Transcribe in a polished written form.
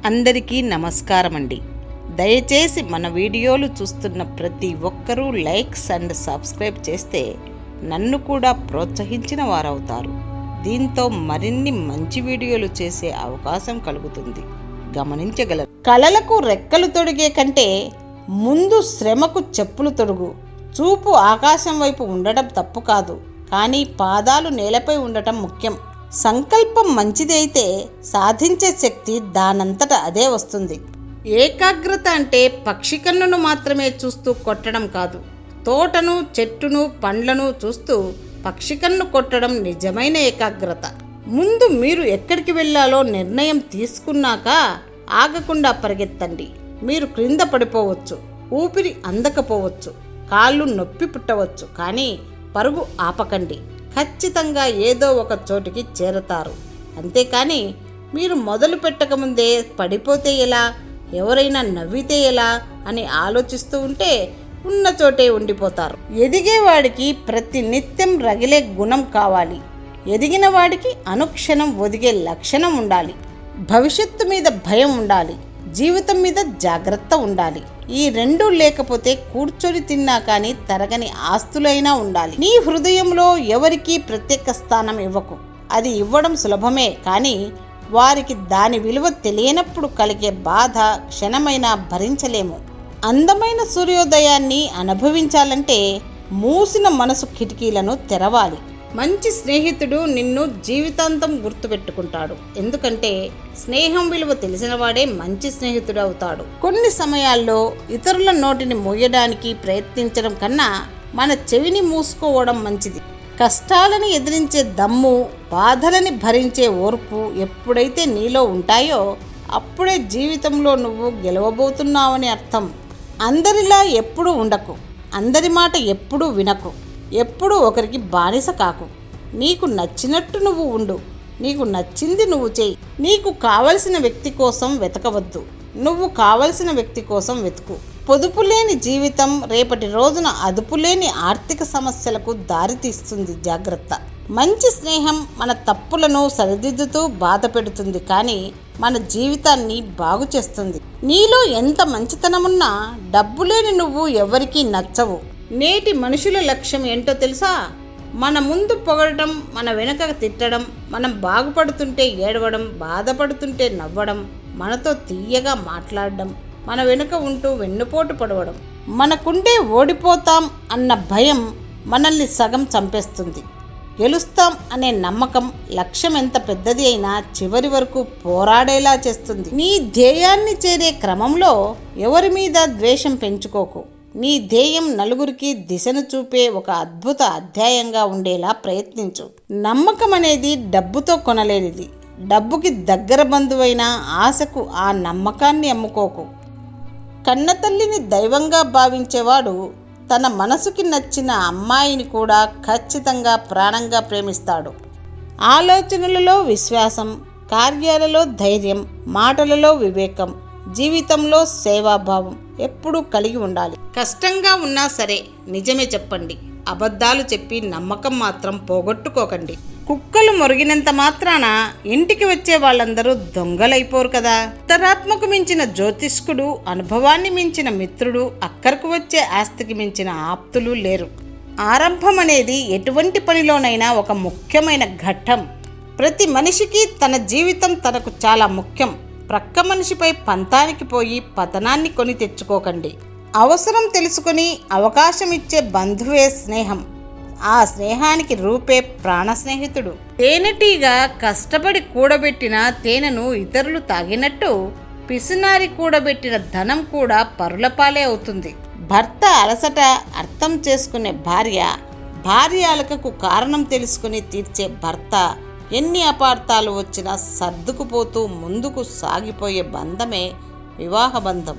అందరికీ నమస్కారం అండి. దయచేసి మన వీడియోలు చూస్తున్న ప్రతి ఒక్కరూ లైక్స్ అండ్ సబ్స్క్రైబ్ చేస్తే నన్ను కూడా ప్రోత్సహించిన వారవుతారు. దీంతో మరిన్ని మంచి వీడియోలు చేసే అవకాశం కలుగుతుంది, గమనించగలరు. కలలకు రెక్కలు తొడిగే కంటే ముందు శ్రమకు చెప్పులు తొడుగు. చూపు ఆకాశం వైపు ఉండడం తప్పు కాదు, కానీ పాదాలు నేలపై ఉండటం ముఖ్యం. సంకల్పం మంచిదైతే సాధించే శక్తి దానంతట అదే వస్తుంది. ఏకాగ్రత అంటే పక్షి కన్నును మాత్రమే చూస్తూ కొట్టడం కాదు, తోటను, చెట్టును, పండ్లను చూస్తూ పక్షి కన్ను కొట్టడం నిజమైన ఏకాగ్రత. ముందు మీరు ఎక్కడికి వెళ్ళాలో నిర్ణయం తీసుకున్నాక ఆగకుండా పరిగెత్తండి. మీరు క్రింద పడిపోవచ్చు, ఊపిరి అందకపోవచ్చు, కాళ్ళు నొప్పి పుట్టవచ్చు, కానీ పరుగు ఆపకండి. ఖచ్చితంగా ఏదో ఒక చోటికి చేరతారు. అంతేకాని మీరు మొదలు పెట్టకముందే పడిపోతే ఎలా, ఎవరైనా నవ్వితే ఎలా అని ఆలోచిస్తూ ఉంటే ఉన్న చోటే ఉండిపోతారు. ఎదిగేవాడికి ప్రతి నిత్యం రగిలే గుణం కావాలి. ఎదిగిన వాడికి అనుక్షణం ఒదిగే లక్షణం ఉండాలి. భవిష్యత్తు మీద భయం ఉండాలి, జీవితం మీద జాగ్రత్త ఉండాలి. ఈ రెండూ లేకపోతే కూర్చొని తిన్నా కానీ తరగని ఆస్తులైనా ఉండాలి. నీ హృదయంలో ఎవరికీ ప్రత్యేక స్థానం ఇవ్వకు. అది ఇవ్వడం సులభమే, కానీ వారికి దాని విలువ తెలియనప్పుడు కలిగే బాధ క్షణమైనా భరించలేము. అందమైన సూర్యోదయాన్ని అనుభవించాలంటే మూసిన మనసు కిటికీలను తెరవాలి. మంచి స్నేహితుడు నిన్ను జీవితాంతం గుర్తుపెట్టుకుంటాడు. ఎందుకంటే స్నేహం విలువ తెలిసినవాడే మంచి స్నేహితుడు అవుతాడు. కొన్ని సమయాల్లో ఇతరుల నోటిని మూయడానికి ప్రయత్నించడం కన్నా మన చెవిని మూసుకోవడం మంచిది. కష్టాలను ఎదిరించే దమ్ము, బాధలని భరించే ఓర్పు ఎప్పుడైతే నీలో ఉంటాయో అప్పుడే జీవితంలో నువ్వు గెలవబోతున్నావని అర్థం. అందరిలా ఎప్పుడూ ఉండకు, అందరి మాట ఎప్పుడూ వినకు, ఎప్పుడూ ఒకరికి బానిస కాకు. నీకు నచ్చినట్టు నువ్వు ఉండు, నీకు నచ్చింది నువ్వు చేయి. నీకు కావలసిన వ్యక్తి కోసం వెతకవద్దు, నువ్వు కావలసిన వ్యక్తి కోసం వెతుకు. పొదుపు లేని జీవితం రేపటి రోజున అదుపులేని ఆర్థిక సమస్యలకు దారితీస్తుంది. జాగ్రత్త. మంచి స్నేహం మన తప్పులను సరిదిద్దుతూ బాధ పెడుతుంది, కానీ మన జీవితాన్ని బాగు చేస్తుంది. నీలో ఎంత మంచితనమున్నా డబ్బు లేని నువ్వు ఎవరికీ నచ్చవు. నేటి మనుషుల లక్ష్యం ఏంటో తెలుసా? మన ముందు పొగడటం, మన వెనుక తిట్టడం, మనం బాగుపడుతుంటే ఏడవడం, బాధపడుతుంటే నవ్వడం, మనతో తీయగా మాట్లాడడం, మన వెనుక ఉంటూ వెన్నుపోటు పడవడం. మనకుండే ఓడిపోతాం అన్న భయం మనల్ని సగం చంపేస్తుంది. గెలుస్తాం అనే నమ్మకం లక్ష్యం ఎంత పెద్దది అయినా చివరి వరకు పోరాడేలా చేస్తుంది. నీ ధ్యేయాన్ని చేరే క్రమంలో ఎవరి మీద ద్వేషం పెంచుకోకు. నీ ధ్యేయం నలుగురికి దిశను చూపే ఒక అద్భుత అధ్యాయంగా ఉండేలా ప్రయత్నించు. నమ్మకం అనేది డబ్బుతో కొనలేనిది. డబ్బుకి దగ్గర బంధువైన ఆశకు ఆ నమ్మకాన్ని అమ్ముకోకు. కన్నతల్లిని దైవంగా భావించేవాడు తన మనసుకి నచ్చిన అమ్మాయిని కూడా ఖచ్చితంగా ప్రాణంగా ప్రేమిస్తాడు. ఆలోచనలలో విశ్వాసం, కార్యాలలో ధైర్యం, మాటలలో వివేకం, జీవితంలో సేవాభావం ఎప్పుడూ కలిగి ఉండాలి. కష్టంగా ఉన్నా సరే నిజమే చెప్పండి. అబద్ధాలు చెప్పి నమ్మకం మాత్రం పోగొట్టుకోకండి. కుక్కలు మొరిగినంత మాత్రాన ఇంటికి వచ్చే వాళ్ళందరూ దొంగలైపోరు కదా. అంతరాత్మకు మించిన జ్యోతిష్కుడు, అనుభవాన్ని మించిన మిత్రుడు, అక్కరకు వచ్చే ఆస్తికి మించిన ఆప్తులు లేరు. ఆరంభం అనేది ఎటువంటి పనిలోనైనా ఒక ముఖ్యమైన ఘట్టం. ప్రతి మనిషికి తన జీవితం తనకు చాలా ముఖ్యం. ప్రక్క మనిషిపై పంతానికి పోయి పతనాన్ని కొని తెచ్చుకోకండి. అవసరం తెలుసుకొని అవకాశం ఇచ్చే బంధువే స్నేహం. ఆ స్నేహానికి రూపే ప్రాణ స్నేహితుడు. తేనెటీగా కష్టపడి కూడబెట్టిన తేనెను ఇతరులు తాగినట్టు పిసినారి కూడబెట్టిన ధనం కూడా పరులపాలే అవుతుంది. భర్త అలసట అర్థం చేసుకునే భార్య, భార్య అలకకు కారణం తెలుసుకుని తీర్చే భర్త, ఎన్ని అపార్థాలు వచ్చినా సర్దుకుపోతూ ముందుకు సాగిపోయే బంధమే వివాహ బంధం.